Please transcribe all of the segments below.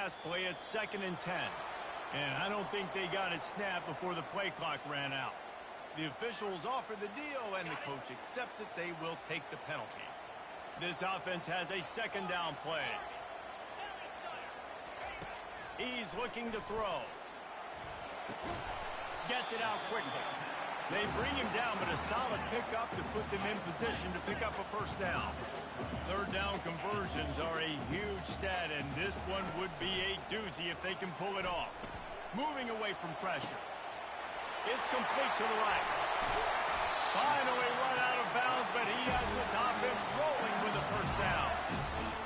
pass play at 2nd and 10. And I don't think they got it snapped before the play clock ran out. The officials offer the deal, and the coach accepts it. They will take the penalty. This offense has a 2nd down play. He's looking to throw. Gets it out quickly. They bring him down, but a solid pickup to put them in position to pick up a 1st down. 3rd down conversions are a huge stat, and this one would be a doozy if they can pull it off. Moving away from pressure. It's complete to the right. Finally run out of bounds, but he has this offense rolling with a 1st down.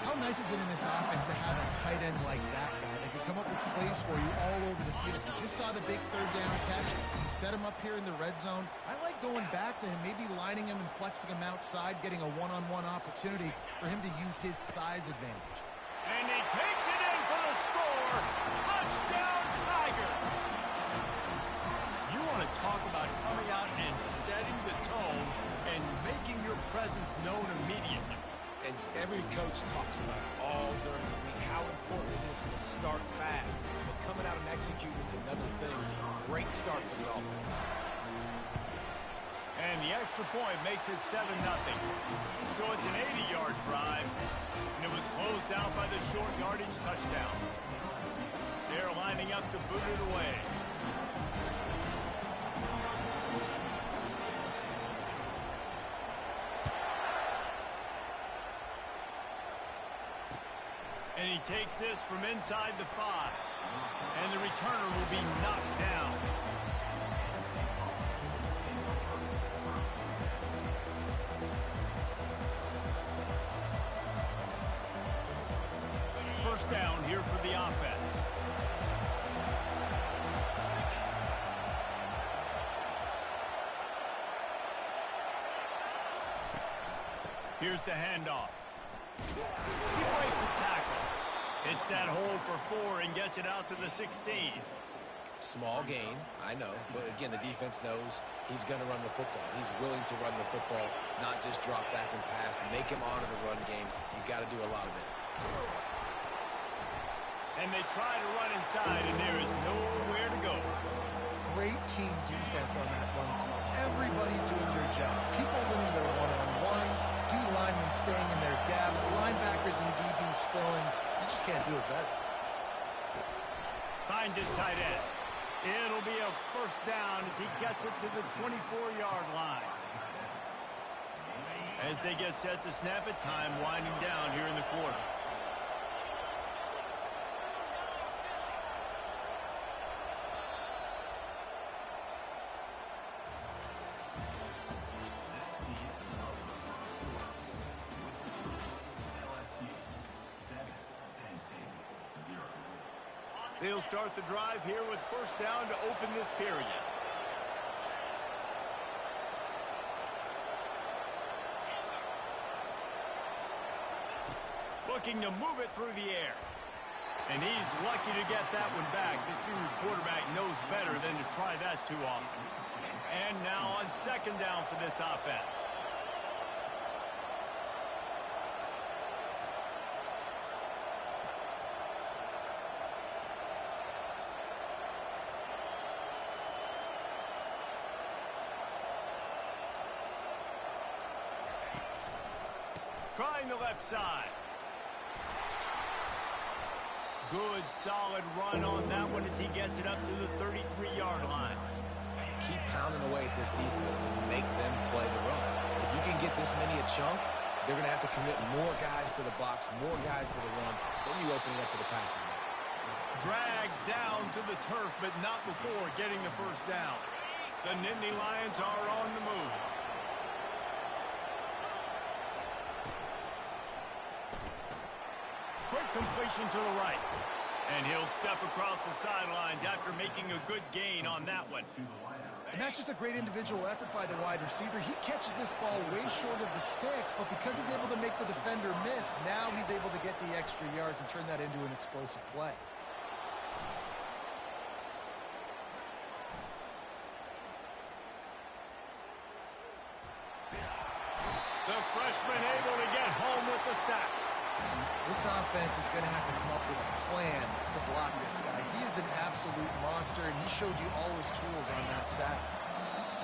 How nice is it in this offense to have a tight end like that guy that can come up with plays for you all over the field? You just saw the big 3rd down catch. He set him up here in the red zone. I like going back to him, maybe lining him and flexing him outside, getting a one-on-one opportunity for him to use his size advantage. And he takes it in for the score. Touchdown, Tiger. You want to talk about coming out and setting the tone and making your presence known immediately. And every coach talks about it all during the week, how important it is to start fast. But coming out and executing is another thing. Great start for the offense. And the extra point makes it 7-0. So it's an 80-yard drive. And it was closed out by the short yardage touchdown. They're lining up to boot it away. And he takes this from inside the 5. And the returner will be knocked down. First down here for the offense. Here's the handoff. He breaks the tackle. It's that hole for 4 and gets it out to the 16. Small gain, I know, but again, the defense knows he's going to run the football. He's willing to run the football, not just drop back and pass, make him honor the run game. You got to do a lot of this. And they try to run inside, and there is nowhere to go. Great team defense on that run call. Everybody doing their job. People winning their one-on-ones, D linemen staying in their gaps, linebackers and DBs filling. You just can't do it better. Finds his tight end. It'll be a 1st down as he gets it to the 24-yard line. As they get set to snap it, time winding down here in the quarter. They'll start the drive here with 1st down to open this period. Looking to move it through the air. And he's lucky to get that one back. This junior quarterback knows better than to try that too often. And now on 2nd down for this offense. Trying the left side. Good, solid run on that one as he gets it up to the 33-yard line. Keep pounding away at this defense and make them play the run. If you can get this many a chunk, they're going to have to commit more guys to the box, more guys to the run. Then you open it up for the passing game. Dragged down to the turf, but not before getting the 1st down. The Nittany Lions are on the move. Quick completion to the right. And he'll step across the sidelines after making a good gain on that one. And that's just a great individual effort by the wide receiver. He catches this ball way short of the sticks, but because he's able to make the defender miss, now he's able to get the extra yards and turn that into an explosive play. The freshman able to get home with the sack. This offense is going to have to come up with a plan to absolute monster, and he showed you all his tools on that sack.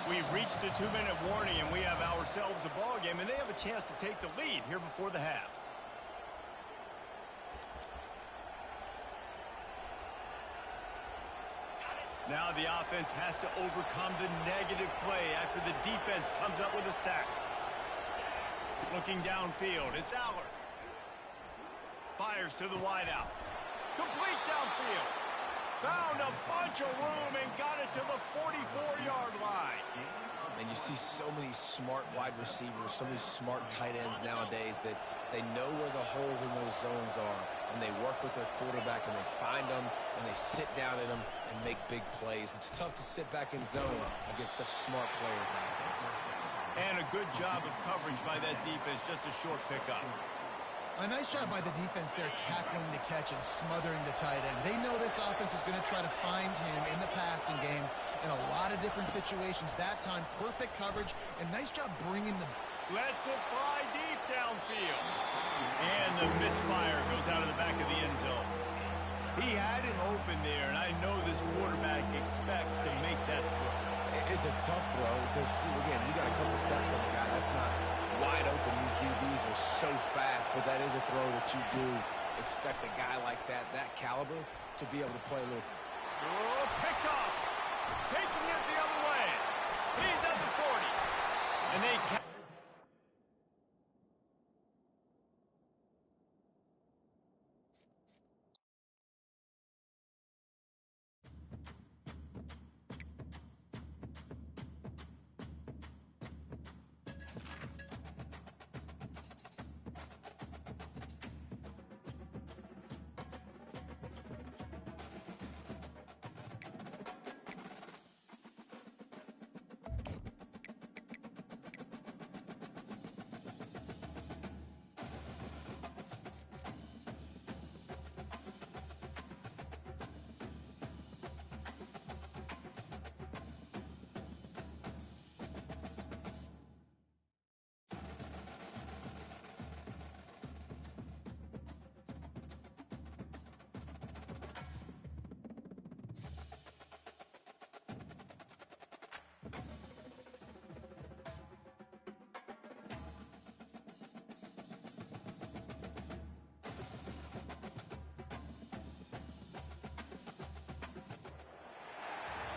We've reached the 2-minute warning, and we have ourselves a ball game, and they have a chance to take the lead here before the half. Now the offense has to overcome the negative play after the defense comes up with a sack. Looking downfield, it's Aller. Fires to the wideout. Complete downfield. Found a bunch of room and got it to the 44-yard line. And you see so many smart wide receivers, so many smart tight ends nowadays that they know where the holes in those zones are, and they work with their quarterback, and they find them, and they sit down in them and make big plays. It's tough to sit back in zone against such smart players nowadays. And a good job of coverage by that defense, just a short pickup. A nice job by the defense there tackling the catch and smothering the tight end. They know this offense is going to try to find him in the passing game in a lot of different situations. That time, perfect coverage, and nice job bringing the... Lets it fly deep downfield. And the misfire goes out of the back of the end zone. He had him open there, and I know this quarterback expects to make that throw. It's a tough throw because, again, you got a couple steps on the guy. That's not wide open. These DBs are so fast, but that is a throw that you do expect a guy like that caliber, to be able to play a little. Oh, picked off. Taking it the other way. He's at the 40. And they catch.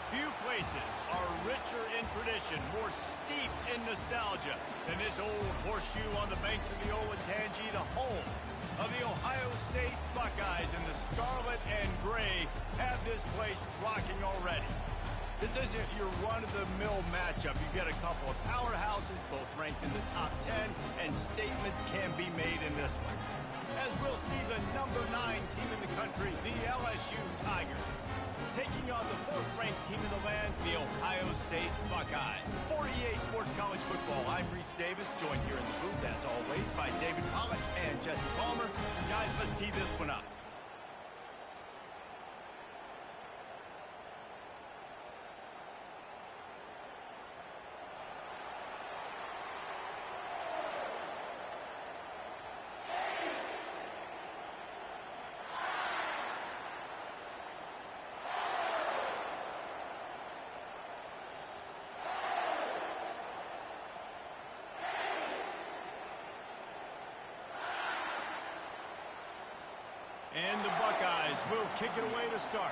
Few places are richer in tradition, more steeped in nostalgia than this old horseshoe on the banks of the Olentangy, the home of the Ohio State Buckeyes. And the scarlet and gray have this place rocking already. This isn't your run-of-the-mill matchup. You get a couple of powerhouses, both ranked in the top 10, and statements can be made in this one. As we'll see the number 9 team in the country, the LSU Tigers, taking on the 4th-ranked team in the land, the Ohio State Buckeyes. For EA Sports College Football, I'm Reese Davis, joined here in the booth, as always, by David Pollock and Jesse Palmer. Guys, let's tee this one up. And the Buckeyes will kick it away to start.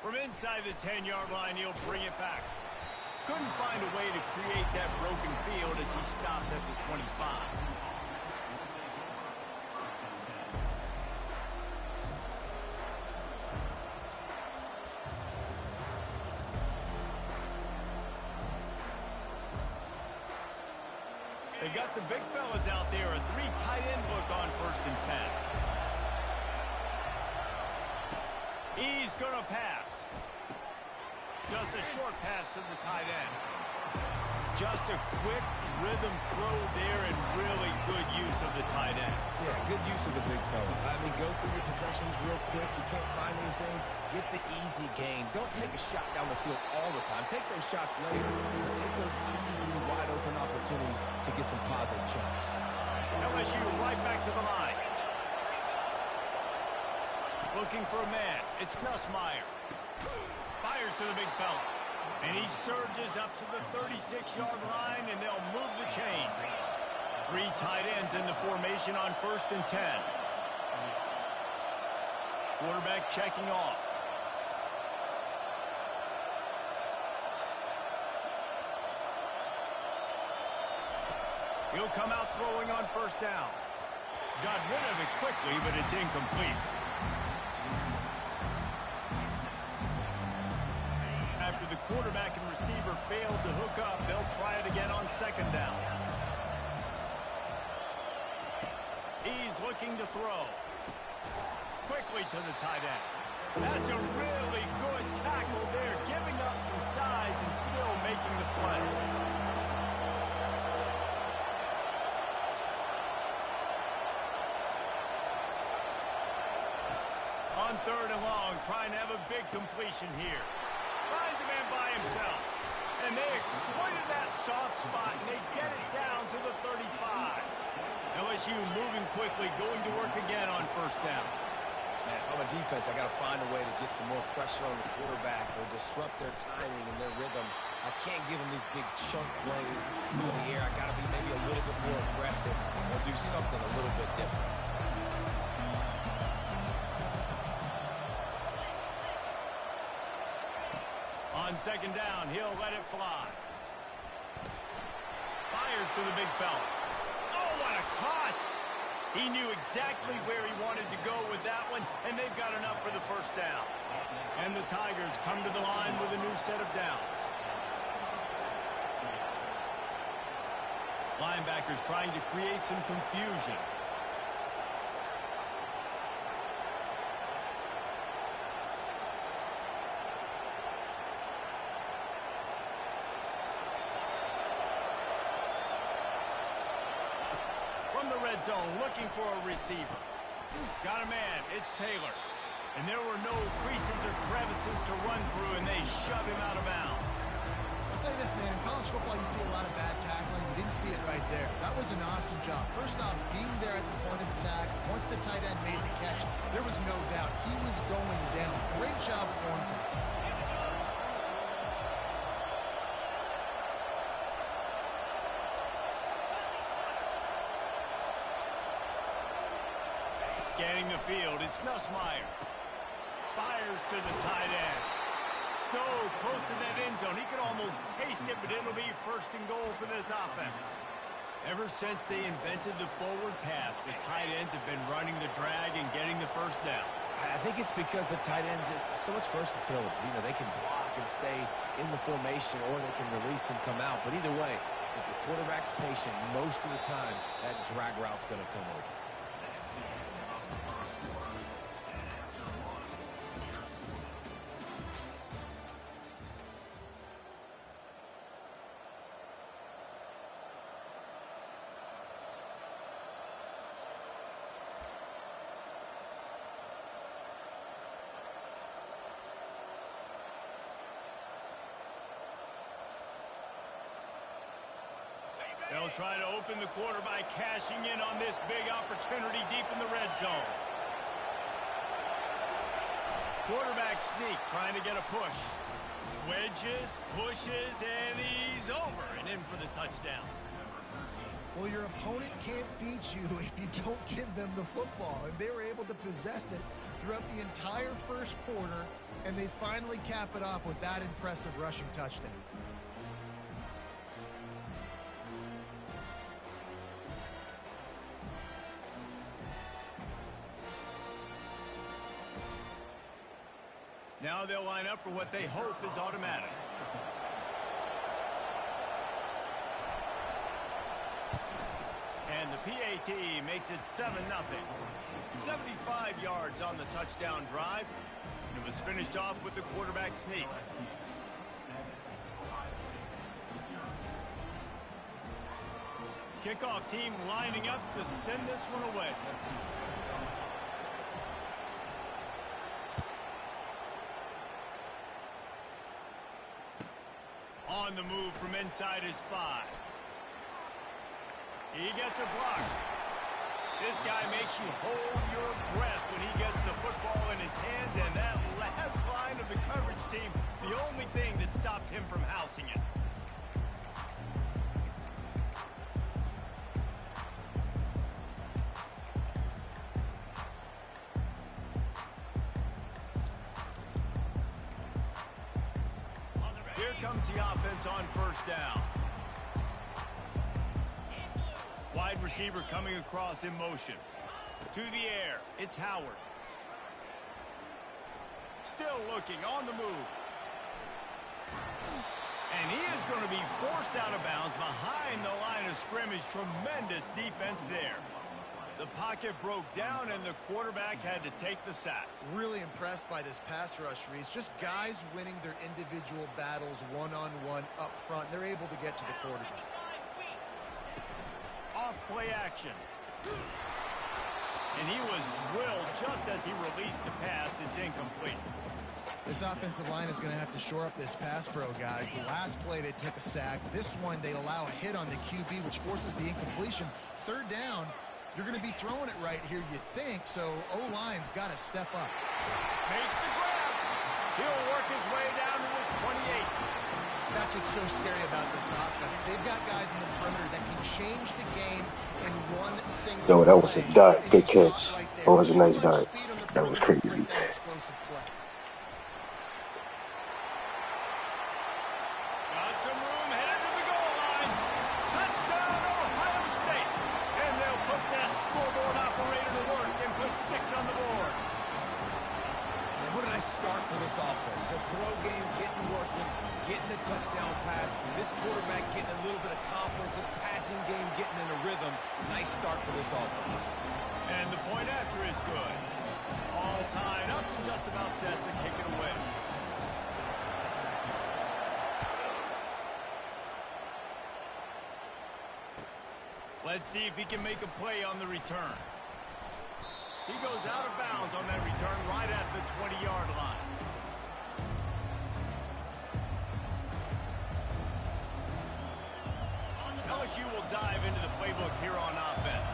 From inside the 10-yard line, he'll bring it back. Couldn't find a way to create that broken field as he stopped at the 25. They got the big fellas out there, a 3 tight end look on 1st and 10. He's going to pass. Just a short pass to the tight end. Just a quick rhythm throw there and really good use of the tight end. Yeah, good use of the big fella. I mean, go through your progressions real quick. You can't find anything. Get the easy gain. Don't take a shot down the field all the time. Take those shots later, but take those easy, wide-open opportunities to get some positive chunks. LSU right back to the line. Looking for a man. It's Nussmeier. Fires to the big fella. And he surges up to the 36-yard line, and they'll move the chain. 3 tight ends in the formation on 1st and 10. Quarterback checking off. He'll come out throwing on 1st down. Got rid of it quickly, but it's incomplete. After the quarterback and receiver failed to hook up, they'll try it again on 2nd down. He's looking to throw. Quickly to the tight end. That's a really good tackle there, giving up some size and still making the play. On 3rd and long, trying to have a big completion here. Finds a man by himself. And they exploited that soft spot, and they get it down to the 35. LSU moving quickly, going to work again on 1st down. Man, if I'm a defense, I got to find a way to get some more pressure on the quarterback or disrupt their timing and their rhythm. I can't give them these big chunk plays through the air. I got to be maybe a little bit more aggressive or do something a little bit different. On 2nd down, he'll let it fly. Fires to the big fella. Oh, what a cut! He knew exactly where he wanted to go with that one, and they've got enough for the 1st down. And the Tigers come to the line with a new set of downs. Linebackers trying to create some confusion. From the red zone, looking for a receiver. Got a man, it's Taylor. And there were no creases or crevices to run through, and they shove him out of bounds. I'll say this, man, in college football you see a lot of bad tackling. You didn't see it right there. That was an awesome job. First off, being there at the point of attack, once the tight end made the catch, there was no doubt he was going down. Great job form tackle. Scanning the field, it's Nussmeier. Fires to the tight end. So close to that end zone, he could almost taste it, but it'll be 1st and goal for this offense. Ever since they invented the forward pass, the tight ends have been running the drag and getting the 1st down. I think it's because the tight ends is so much versatility. You know, they can block and stay in the formation, or they can release and come out. But either way, if the quarterback's patient, most of the time, that drag route's going to come open. They'll try to open the quarter by cashing in on this big opportunity deep in the red zone. Quarterback sneak, trying to get a push. Wedges, pushes, and he's over and in for the touchdown. Well, your opponent can't beat you if you don't give them the football. And they were able to possess it throughout the entire 1st quarter, and they finally cap it off with that impressive rushing touchdown. Now they'll line up for what they hope is automatic. And the PAT makes it 7-0. 75 yards on the touchdown drive. And it was finished off with the quarterback sneak. Kickoff team lining up to send this one away. On the move from inside his 5. He gets a block. This guy makes you hold your breath when he gets the football in his hands, and that last line of the coverage team, the only thing that stopped him from housing it. Here comes the offense on first down. Wide receiver coming across in motion. To the air, it's Howard. Still looking on the move. And he is going to be forced out of bounds behind the line of scrimmage. Tremendous defense there. The pocket broke down, and the quarterback had to take the sack. Really impressed by this pass rush, Reese. Just guys winning their individual battles one-on-one up front. They're able to get to the quarterback. Off play action. And he was drilled just as he released the pass. It's incomplete. This offensive line is going to have to shore up this pass pro, guys. The last play they took a sack. This one they allow a hit on the QB, which forces the incompletion. Third down, you're going to be throwing it right here, you think. So O-line's got to step up. Makes the grab. He'll work his way down to the 28. That's what's so scary about this offense. They've got guys in the perimeter that can change the game in one single Yo, that was a dot. Good catch. Right there. Oh, it was a nice dot. That was crazy. Explosive play. Got some room, headed to the goal line. Touchdown, Ohio State. And they'll put that scoreboard operator to work and put 6 on the board. And what did I start for this offense? The throw game getting working, getting the touchdown pass. This quarterback getting a little bit of confidence. This passing game getting in a rhythm. Nice start for this offense. And the point after is good. All tied up and just about set to kick it away. Let's see if he can make a play on the return. He goes out of bounds on that return right at the 20-yard line. LSU will dive into the playbook here on offense.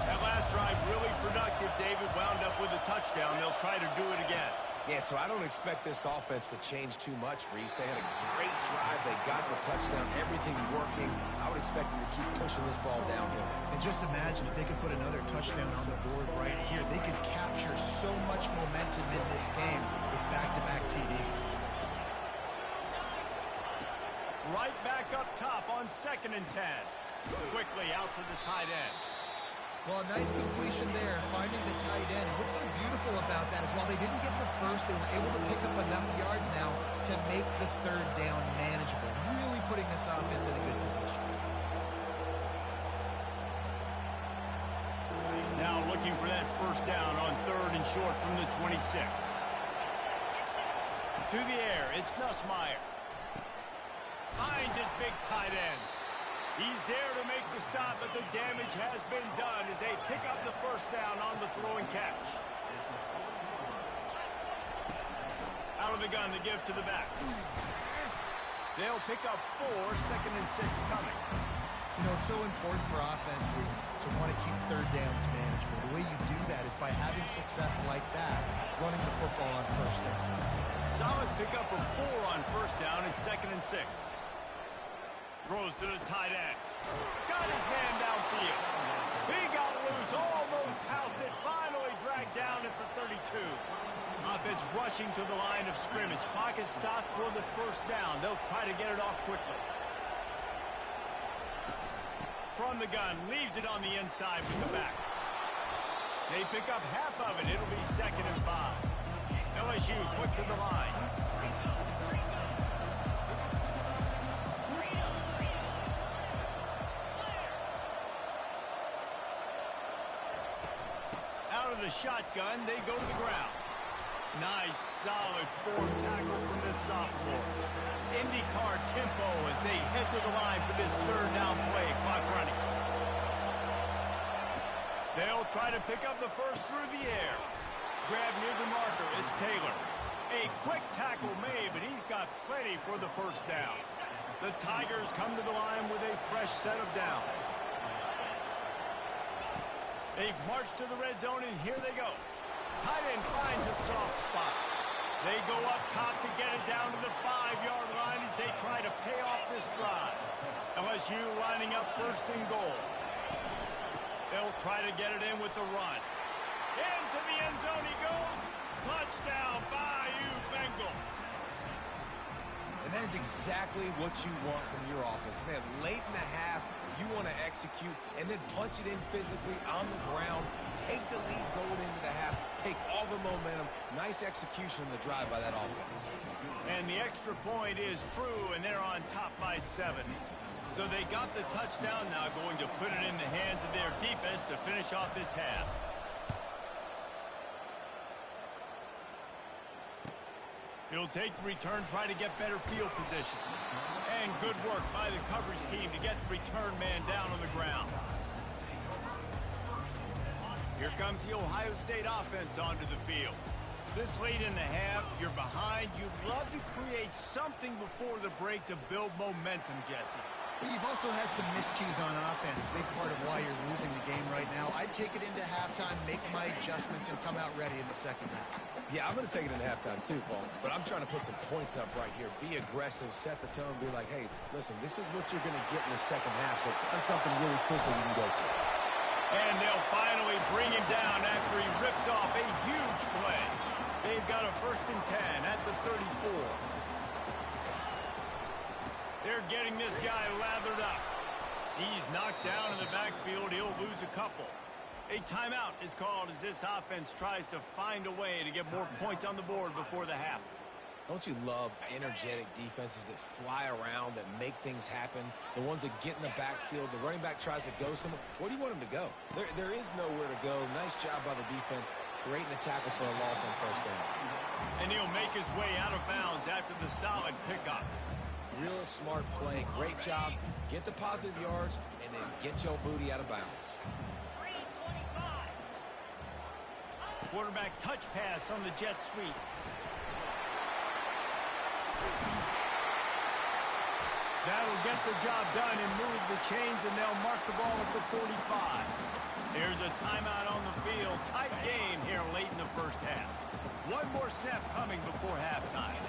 That last drive really productive. David wound up with a touchdown. They'll try to do it again. Yeah, so I don't expect this offense to change too much, Reese. They had a great drive. They got the touchdown, everything working. I would expect them to keep pushing this ball downhill. And just imagine if they could put another touchdown on the board right here. They could capture so much momentum in this game with back-to-back TDs. Right back up top on 2nd and 10. Quickly out to the tight end. Well, a nice completion there, finding the tight end. And what's so beautiful about that is while they didn't get the first, they were able to pick up enough yards now to make the third down manageable. Really putting this offense in a good position. Now looking for that first down on 3rd and short from the 26. To the air, it's Nussmeier. Finds his big tight end. He's there to make the stop, but the damage has been done as they pick up the first down on the throw and catch. Out of the gun to give to the back. They'll pick up 4, 2nd and 6 coming. You know, it's so important for offenses to want to keep third downs manageable. The way you do that is by having success like that, running the football on first down. Solid pickup of 4 on first down and 2nd and 6. Throws to the tight end. Got his man downfield. He got loose, almost housed it, finally dragged down at the 32. Offense rushing to the line of scrimmage. Clock is stopped for the first down. They'll try to get it off quickly. From the gun, leaves it on the inside with the back. They pick up half of it. It'll be 2nd and 5. LSU quick to the line. Out of the shotgun, they go to the ground. Nice, solid form tackle from this sophomore. IndyCar tempo as they head to the line for this third down play. Clock running. They'll try to pick up the first through the air. Grab near the marker. It's Taylor. A quick tackle made, but he's got plenty for the first down. The Tigers come to the line with a fresh set of downs. They've marched to the red zone, and here they go. Tight end finds a soft spot. They go up top to get it down to the 5-yard line as they try to pay off this drive. LSU lining up first and goal. They'll try to get it in with the run. Into the end zone he goes. Touchdown, Bayou Bengals. And that is exactly what you want from your offense. Man, late in the half, you want to execute and then punch it in physically on the ground. Take the lead going into the half. Take all the momentum. Nice execution of the drive by that offense. And the extra point is true, and they're on top by 7. So they got the touchdown, now going to put it in the hands of their defense to finish off this half. He'll take the return, try to get better field position. And good work by the coverage team to get the return man down on the ground. Here comes the Ohio State offense onto the field. This late in the half, you're behind. You'd love to create something before the break to build momentum, Jesse. But you've also had some miscues on offense, a big part of why you're losing the game right now. I'd take it into halftime, make my adjustments, and come out ready in the second half. Yeah, I'm going to take it into halftime too, Paul. But I'm trying to put some points up right here. Be aggressive, set the tone, be like, hey, listen, this is what you're going to get in the second half, so find something really quickly you can go to. And they'll finally bring him down after he rips off a huge play. They've got a 1st and 10 at the 34. They're getting this guy lathered up. He's knocked down in the backfield. He'll lose a couple. A timeout is called as this offense tries to find a way to get more points on the board before the half. Don't you love energetic defenses that fly around, that make things happen? The ones that get in the backfield, the running back tries to go somewhere. Where do you want him to go? There is nowhere to go. Nice job by the defense creating the tackle for a loss on 1st down. And he'll make his way out of bounds after the solid pickup. Real smart play. Great job. Get the positive yards and then get your booty out of bounds. Quarterback touch pass on the jet sweep. That'll get the job done and move the chains, and they'll mark the ball at the 45. There's a timeout on the field. Tight game here late in the first half. One more snap coming before halftime.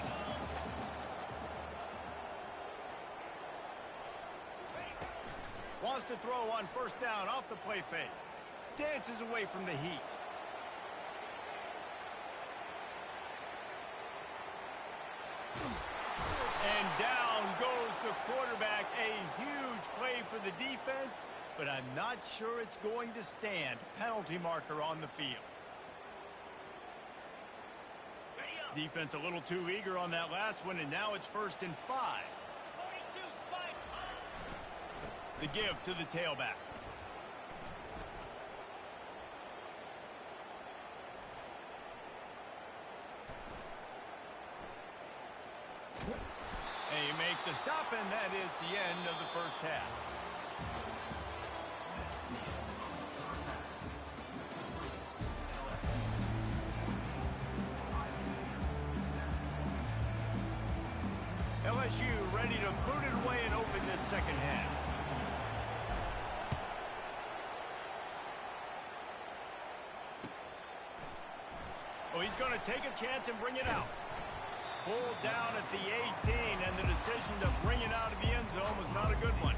Wants to throw on 1st down off the play fake. Dances away from the heat. And down goes the quarterback. A huge play for the defense, but I'm not sure it's going to stand. Penalty marker on the field. Defense a little too eager on that last one, and now it's 1st and 5. The give to the tailback. And you make the stop, and that is the end of the first half. LSU ready to boot it away and open this second half. Oh, he's going to take a chance and bring it out. Pulled down at the 18, and the decision to bring it out of the end zone was not a good one.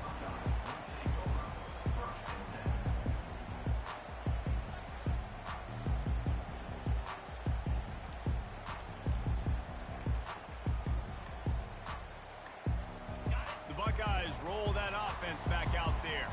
The Buckeyes roll that offense back out there.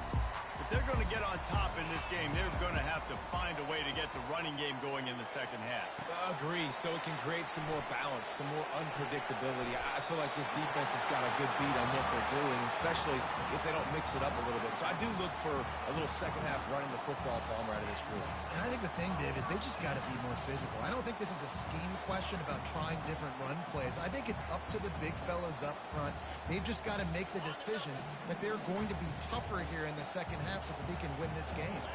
If they're going to get on top in this game, they're going to have to find a way to get the running game going in the second half. Agree, so it can create some more balance, some more unpredictability. I feel like this defense has got a good beat on what they're doing, especially if they don't mix it up a little bit. So I do look for a little second half running the football palm right of this group. And I think the thing, Dave, is they just got to be more physical. I don't think this is a scheme question about trying different run plays. I think it's up to the big fellas up front. They've just got to make the decision that they're going to be tougher here in the second half so that they can win this game.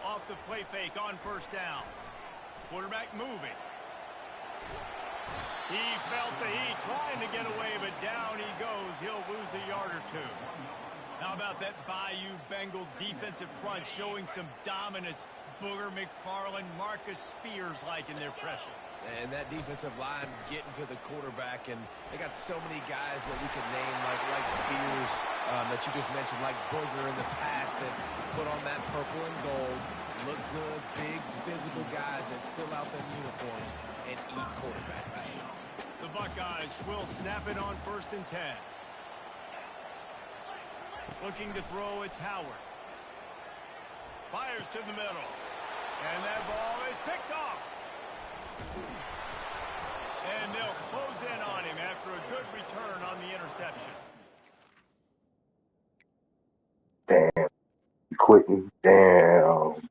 Off the play fake on 1st down. Quarterback moving. He felt the heat trying to get away, but down he goes. He'll lose a yard or two. How about that Bayou Bengal defensive front showing some dominance? Booger McFarland, Marcus Spears-like in their pressure. And that defensive line getting to the quarterback, and they got so many guys that we could name, like Spears, that you just mentioned, like Booger in the past, that put on that purple and gold, look good, big, physical guys that fill out their uniforms and eat quarterbacks. The Buckeyes will snap it on 1st and 10. Looking to throw, it's Howard. Fires to the middle. And that ball is picked off. And they'll close in on him after a good return on the interception. Damn. Quitting. Damn.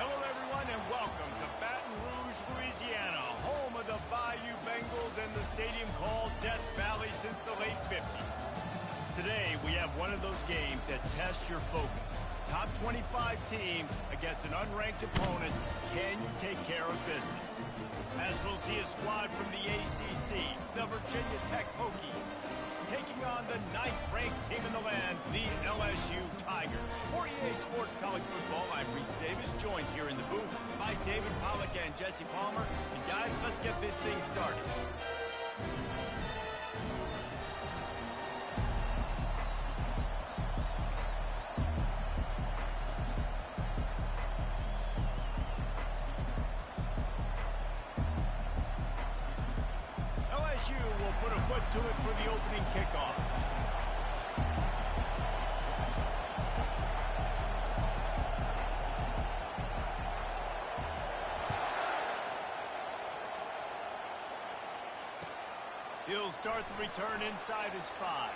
Hello, everyone, and welcome to Baton Rouge, Louisiana, home of the Bayou Bengals and the stadium called Death Valley since the late 50s. Today, we have one of those games that tests your focus. Top 25 team against an unranked opponent. Can you take care of business? As we'll see a squad from the ACC, the Virginia Tech Hokies, taking on the 9th-ranked team in the land, the LSU Tigers. For EA Sports College Football, I'm Reese Davis, joined here in the booth by David Pollack and Jesse Palmer. And guys, let's get this thing started. LSU will put a foot to it for the opening kickoff. He'll start the return inside his 5.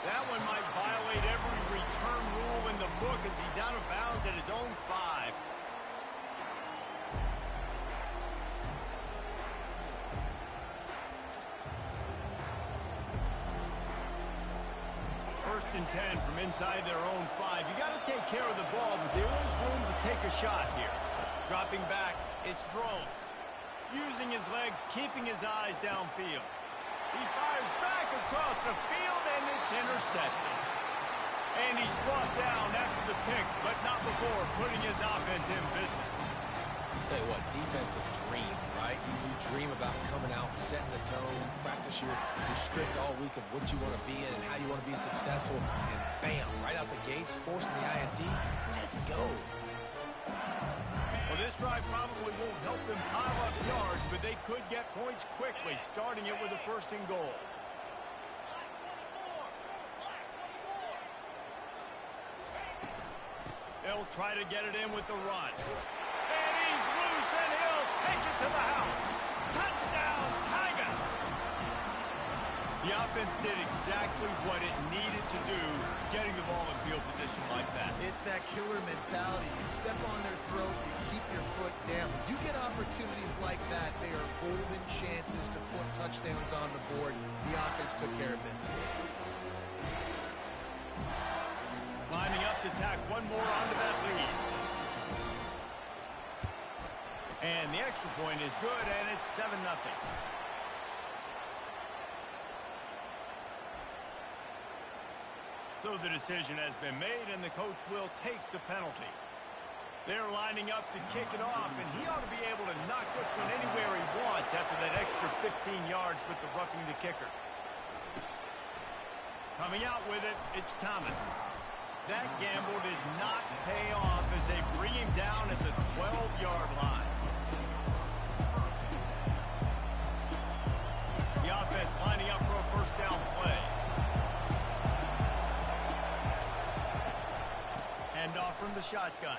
That one might violate every return rule in the book as he's out of bounds at his own 5. First and 10 from inside their own 5. You got to take care of the ball, but there is room to take a shot here. Dropping back, it's Drones. Using his legs, keeping his eyes downfield. He fires back across the field, and it's intercepted. And he's brought down after the pick, but not before putting his offense in business. I'll tell you what, defensive dream, right? You dream about coming out, setting the tone, practice your script all week of what you want to be in and how you want to be successful, and bam, right out the gates, forcing the INT. Let's go. Well, this drive probably won't help them pile up yards, but they could get points quickly, starting it with a 1st and goal. They'll try to get it in with the run. And he's loose, and he'll take it to the house. Touchdown, Tigers! The offense did exactly what it needed to do, getting the ball in field position like that. It's that killer mentality. You step on their throat, you keep your foot down. When you get opportunities like that, they are golden chances to put touchdowns on the board. The offense took care of business. Lining up to tack one more onto that lead. And the extra point is good, and it's 7-0. So the decision has been made, and the coach will take the penalty. They're lining up to kick it off, and he ought to be able to knock this one anywhere he wants after that extra 15 yards with the roughing the kicker. Coming out with it, it's Thomas. That gamble did not pay off as they bring him down at the 12-yard line. The offense lining up for a 1st down play. Hand off from the shotgun.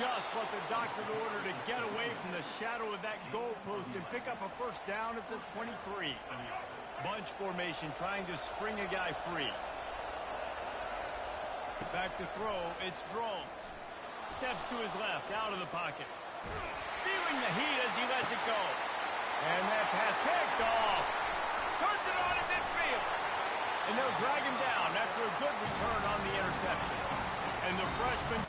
Just what the doctor ordered to get away from the shadow of that goalpost and pick up a 1st down at the 23. Bunch formation trying to spring a guy free. Back to throw, it's Drones. Steps to his left, out of the pocket. Feeling the heat as he lets it go. And that pass picked off. Turns it on in midfield. And they'll drag him down after a good return on the interception. And the freshman...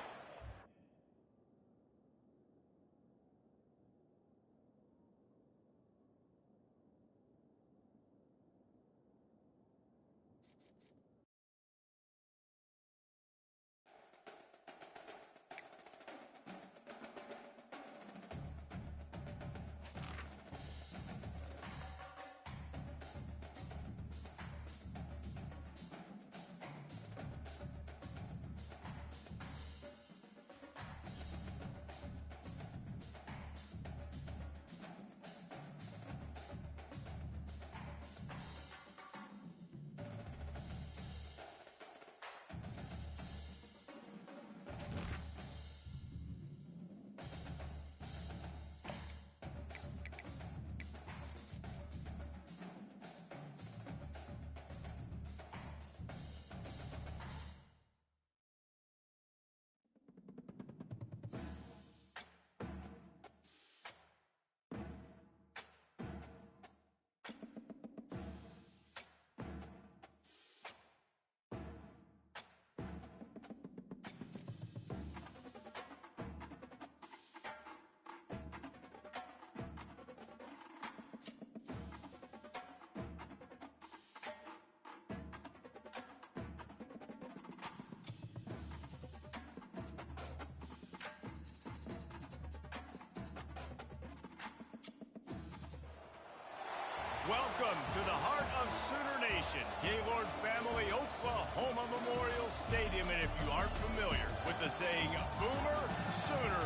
Welcome to the heart of Sooner Nation, Gaylord Family Oklahoma Memorial Stadium. And if you aren't familiar with the saying, Boomer Sooner,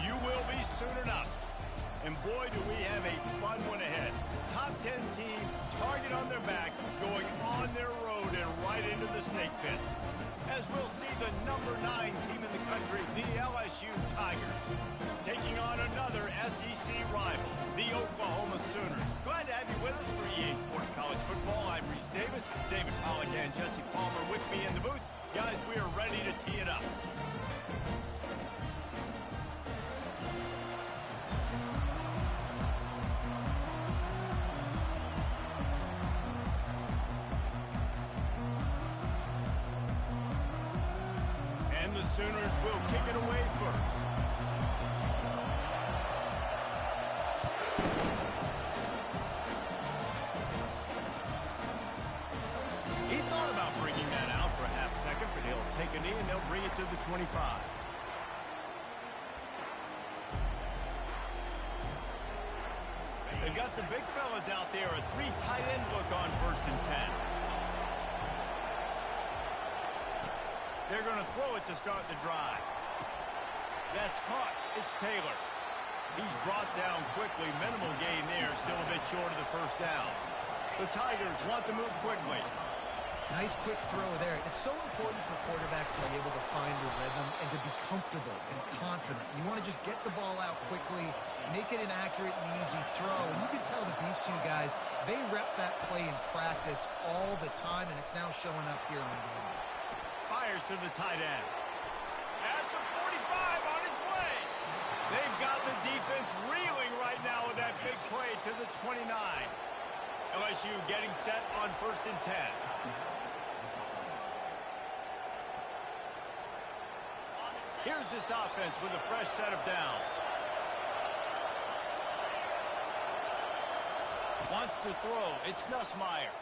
you will be soon enough. And boy, do we have a fun one ahead. Top 10 team, target on their back, going on their road and right into the snake pit. As we'll see the number 9 team in the country, the LSU Tigers, taking on another SEC rival, the Oklahoma Sooners. Glad to have you with us for EA Sports College Football. I'm Reese Davis, David Pollack and Jesse Palmer with me in the booth. Guys, we are ready to tee it up. The Sooners will kick it away first. He thought about bringing that out for a half second, but he'll take a knee and they'll bring it to the 25. They've got the big fellas out there, a 3 tight end look on 1st and 10. They're going to throw it to start the drive. That's caught. It's Taylor. He's brought down quickly. Minimal gain there. Still a bit short of the first down. The Tigers want to move quickly. Nice quick throw there. It's so important for quarterbacks to be able to find the rhythm and to be comfortable and confident. You want to just get the ball out quickly, make it an accurate and easy throw. And you can tell that these two guys, they rep that play in practice all the time, and it's now showing up here on game day. Fires to the tight end. At the 45 on its way. They've got the defense reeling right now with that big play to the 29. LSU getting set on 1st and 10. Here's this offense with a fresh set of downs. Wants to throw. It's Nussmeier.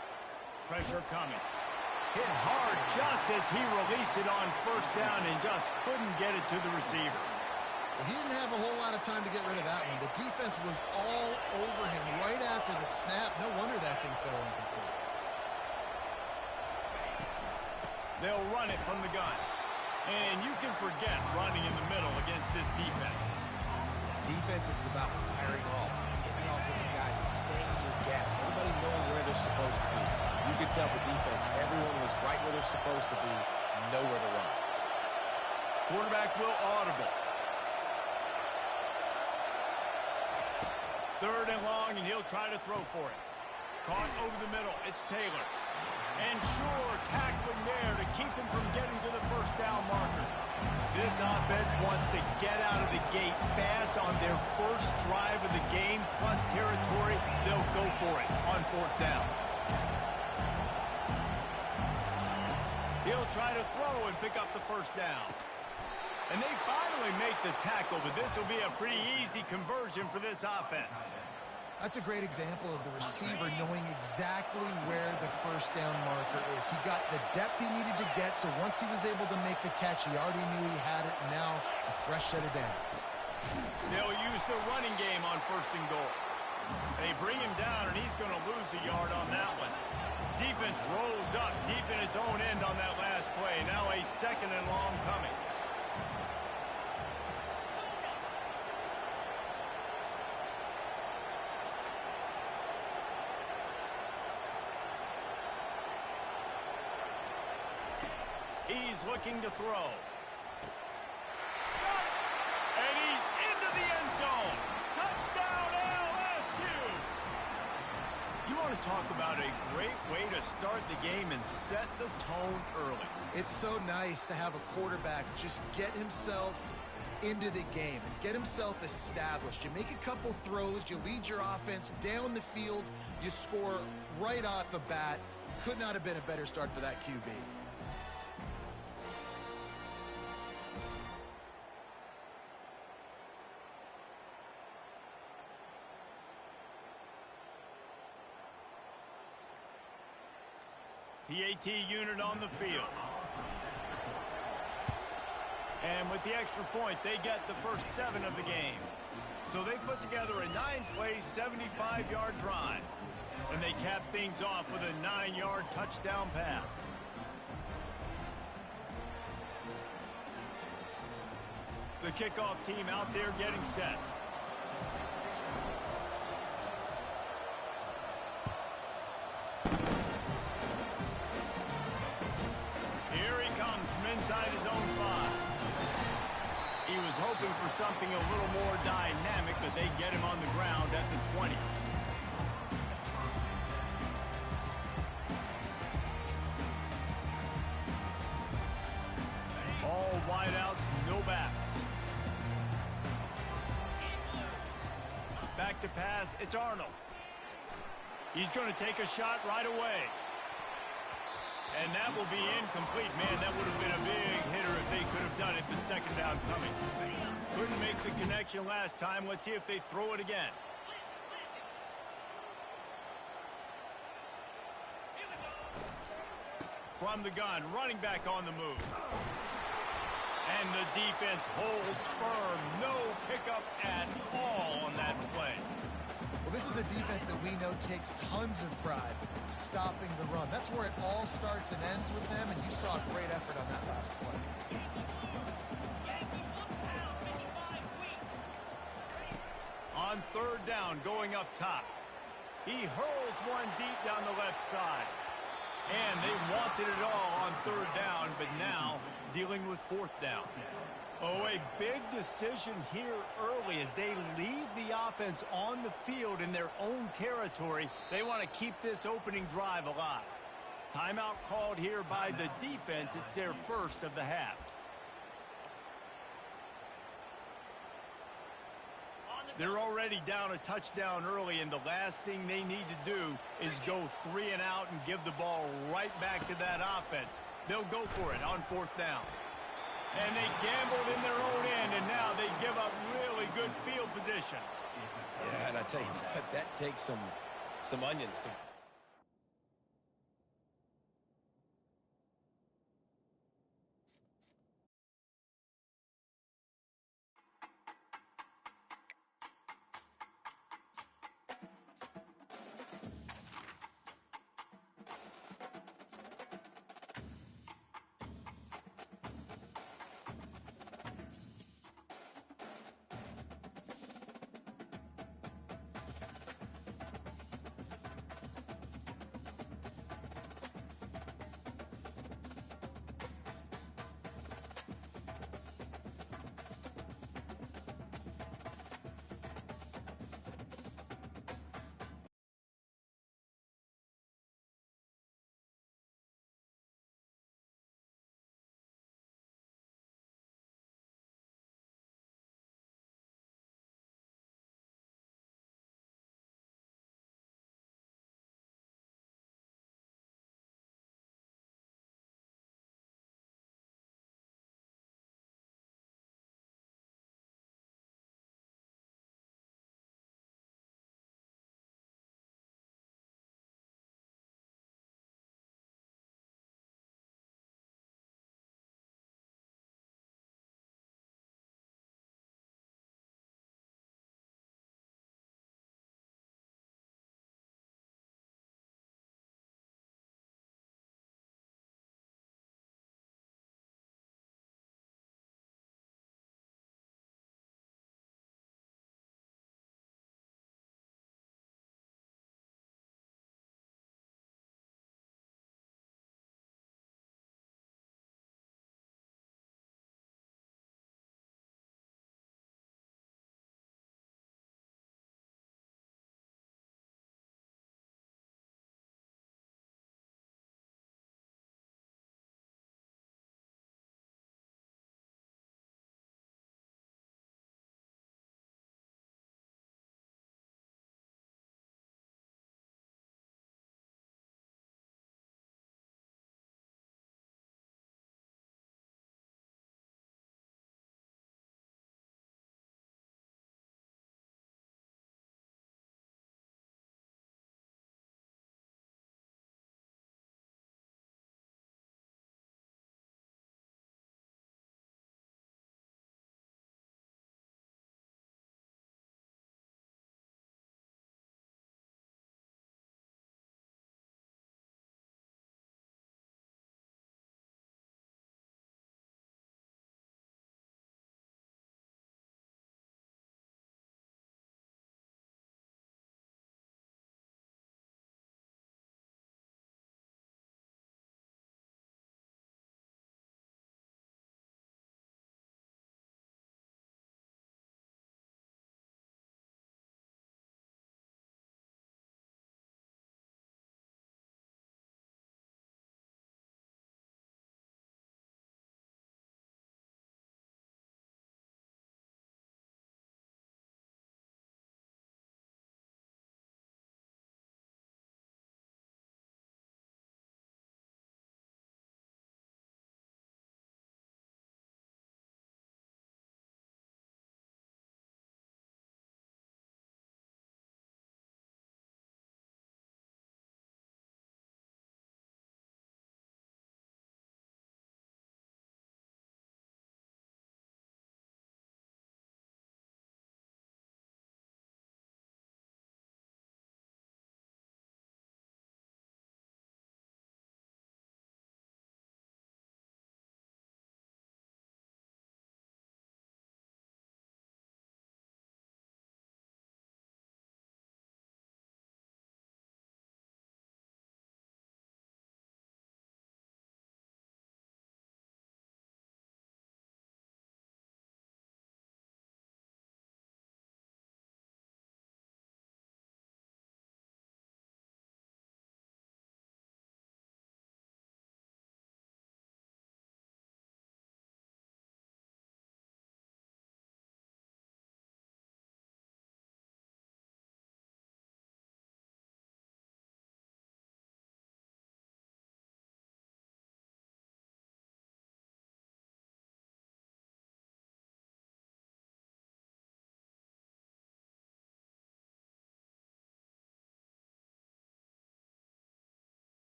Pressure coming. Hit hard just as he released it on 1st down and just couldn't get it to the receiver. Well, he didn't have a whole lot of time to get rid of that one. The defense was all over him right after the snap. No wonder that thing fell incomplete. They'll run it from the gun. And you can forget running in the middle against this defense. Defense is about firing off, hitting the offensive guys and staying in your gaps. Everybody knowing where they're supposed to be. You could tell the defense, everyone was right where they're supposed to be, nowhere to run. Quarterback will audible. 3rd and long, and he'll try to throw for it. Caught over the middle. It's Taylor. And sure, tackling there to keep him from getting to the 1st down marker. This offense wants to get out of the gate fast on their first drive of the game, plus territory. They'll go for it on 4th down. He'll try to throw and pick up the 1st down. And they finally make the tackle, but this will be a pretty easy conversion for this offense. That's a great example of the receiver knowing exactly where the 1st down marker is. He got the depth he needed to get, so once he was able to make the catch, he already knew he had it, and now a fresh set of downs. They'll use the running game on 1st and goal. They bring him down, and he's going to lose a yard on that one. Defense rolls up deep in its own end on that last play. Now a 2nd and long coming. He's looking to throw. And he's into the end zone. Touchdown, LSU! You want to talk about a great way to start the game and set the tone early. It's so nice to have a quarterback just get himself into the game and get himself established. You make a couple throws, you lead your offense down the field, you score right off the bat. Could not have been a better start for that QB. The AT unit on the field. And with the extra point, they get the first 7 of the game. So they put together a 9-play, 75-yard drive. And they cap things off with a 9-yard touchdown pass. The kickoff team out there getting set. Here he comes from inside his own 5. He was hoping for something a little more dynamic, but they get him on the ground at the 20. All wideouts, no backs. Back to pass, it's Arnold. He's going to take a shot right away. And that will be incomplete. Man, that would have been a big hitter if they could have done it, but second down coming. Couldn't make the connection last time. Let's see if they throw it again. From the gun, running back on the move. And the defense holds firm. No pickup at all on that play. Well, this is a defense that we know takes tons of pride stopping the run. That's where it all starts and ends with them, and you saw a great effort on that last play. On third down, going up top. He hurls one deep down the left side. And they wanted it all on third down, but now dealing with fourth down. Oh, a big decision here early as they leave the offense on the field in their own territory. They want to keep this opening drive alive. Timeout called here by the defense. It's their first of the half. They're already down a touchdown early, and the last thing they need to do is go 3 and out and give the ball right back to that offense. They'll go for it on fourth down. And they gambled in their own end, and now they give up really good field position. Yeah, and I tell you what, that takes some onions to